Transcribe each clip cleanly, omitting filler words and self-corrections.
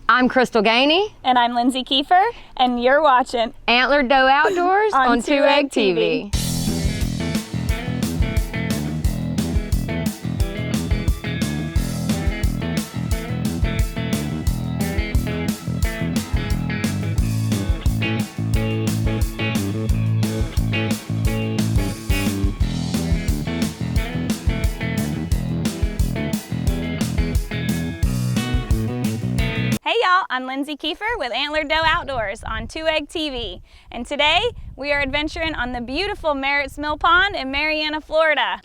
I'm Crystal GAINEY. And I'm Lindsay KIEFER, and you're watching Antlered Doe Outdoors on 2 Egg TV. Hey y'all, I'm Lindsay KIEFER with Antlered Doe Outdoors on 2 Egg TV. And today we are adventuring on the beautiful Merritt's Mill Pond in Marianna, Florida.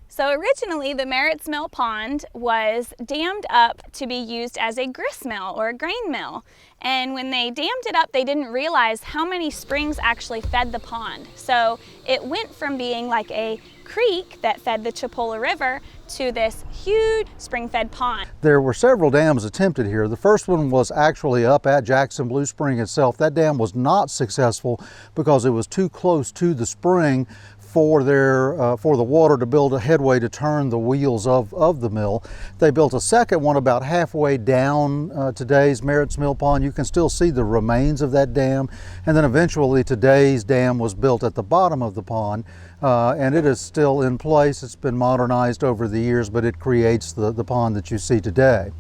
So originally the Merritt's Mill Pond was dammed up to be used as a grist mill or a grain mill. And when they dammed it up, they didn't realize how many springs actually fed the pond. So it went from being like a creek that fed the Chipola River to this huge spring-fed pond. There were several dams attempted here. The first one was actually up at Jackson Blue Spring itself. That dam was not successful because it was too close to the spring for the water to build a headway to turn the wheels of the mill. They built a second one about halfway down today's Merritt's Mill Pond. You can still see the remains of that dam. And then eventually today's dam was built at the bottom of the pond. And it is still in place. It's been modernized over the years, but it creates the pond that you see today.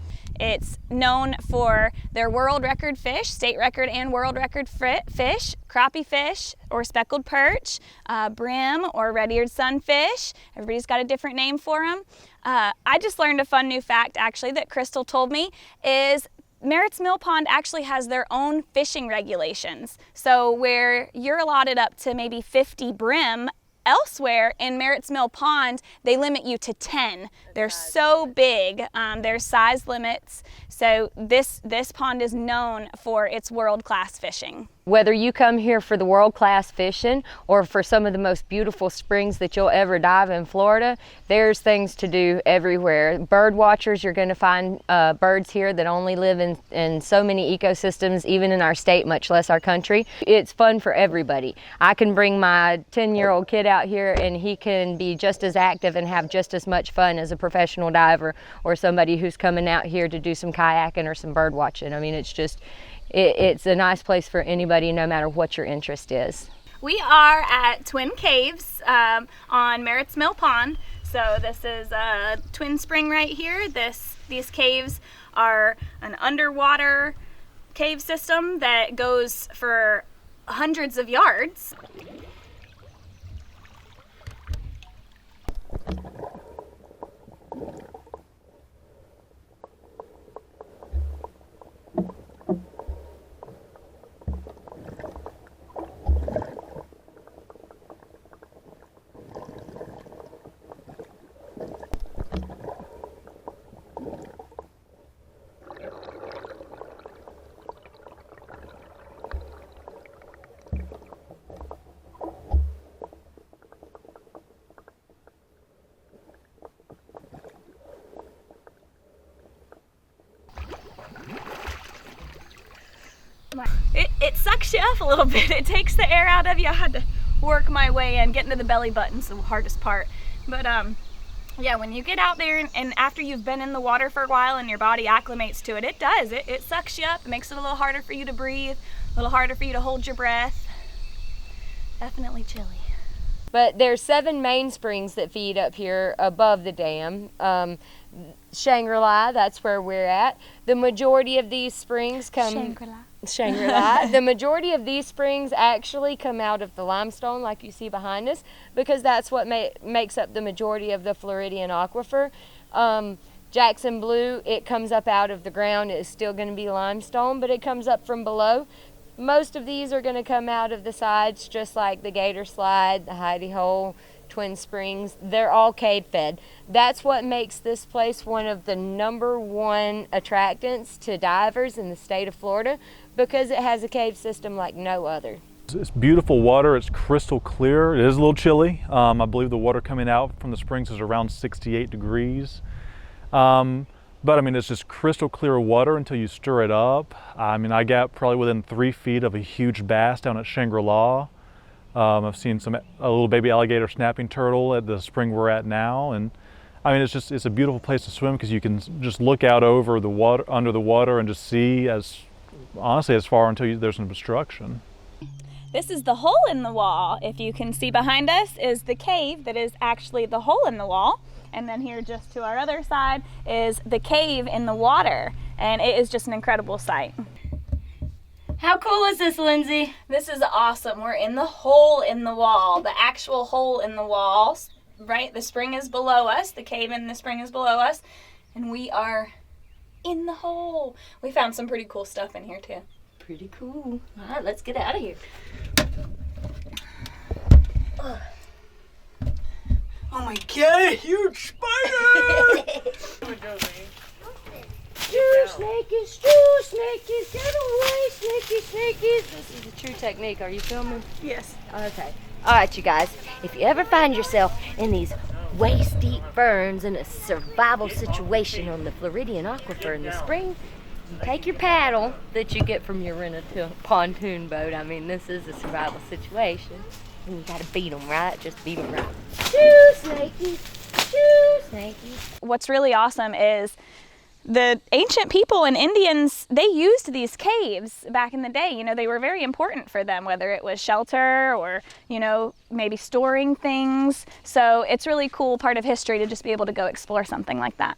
It's known for their world record fish, state record and world record fish, crappie fish or speckled perch, brim or red-eared sunfish. Everybody's got a different name for them. I just learned a fun new fact actually that Crystal told me is Merritt's Mill Pond actually has their own fishing regulations. So where you're allotted up to maybe 50 brim, elsewhere in Merritt's Mill Pond, they limit you to 10. They're so big, there's size limits. So this pond is known for its world-class fishing. Whether you come here for the world-class fishing or for some of the most beautiful springs that you'll ever dive in Florida, there's things to do everywhere. Bird watchers, you're going to find birds here that only live in so many ecosystems, even in our state, much less our country. It's fun for everybody. I can bring my 10-year-old kid out here and he can be just as active and have just as much fun as a professional diver or somebody who's coming out here to do some kayaking or some bird watching. I mean, it's a nice place for anybody, no matter what your interest is. We are at Twin Caves on Merritt's Mill Pond. So this is a twin spring right here. These caves are an underwater cave system that goes for hundreds of yards. It sucks you up a little bit. It takes the air out of you. I had to work my way in. Getting to the belly button's the hardest part. But yeah, when you get out there and after you've been in the water for a while and your body acclimates to it, it does. It sucks you up. It makes it a little harder for you to breathe, a little harder for you to hold your breath. Definitely chilly. But there's 7 main springs that feed up here above the dam. Shangri-La, that's where we're at. The majority of these springs come... Shangri-La. The majority of these springs actually come out of the limestone like you see behind us because that's what makes up the majority of the Floridian aquifer. Jackson Blue, it comes up out of the ground. It's still going to be limestone, but it comes up from below. Most of these are going to come out of the sides, just like the Gator Slide, the Hidey Hole, Twin Springs. They're all cave fed. That's what makes this place one of the #1 attractants to divers in the state of Florida because it has a cave system like no other. It's beautiful water. It's crystal clear. It is a little chilly. I believe the water coming out from the springs is around 68 degrees. But I mean, it's just crystal clear water until you stir it up. I mean, I got probably within 3 feet of a huge bass down at Shangri-La. I've seen a little baby alligator snapping turtle at the spring we're at now. And I mean, it's a beautiful place to swim because you can just look out over the water, under the water, and just see honestly as far until there's an obstruction. This is the hole in the wall. If you can see behind us is the cave that is actually the hole in the wall. And then here just to our other side is the cave in the water. And it is just an incredible sight. How cool is this, Lindsay? This is awesome. We're in the hole in the wall, the actual hole in the wall, right? The spring is below us, the cave in the spring is below us, and we are in the hole. We found some pretty cool stuff in here too. Pretty cool. All right, let's get out of here. Oh my god, a huge spider! Snakies, get away, snakies. This is a true technique. Are you filming? Yes. Okay. All right, you guys. If you ever find yourself in these waist-deep ferns in a survival situation on the Floridian Aquifer in the spring, you take your paddle that you get from your rented pontoon boat. I mean, this is a survival situation. And you gotta beat them, right? Just beat them right. Shoo, snakies. Shoo, snakies. What's really awesome is the ancient people and Indians, they used these caves back in the day. You know, they were very important for them, whether it was shelter or, you know, maybe storing things. So it's really cool part of history to just be able to go explore something like that.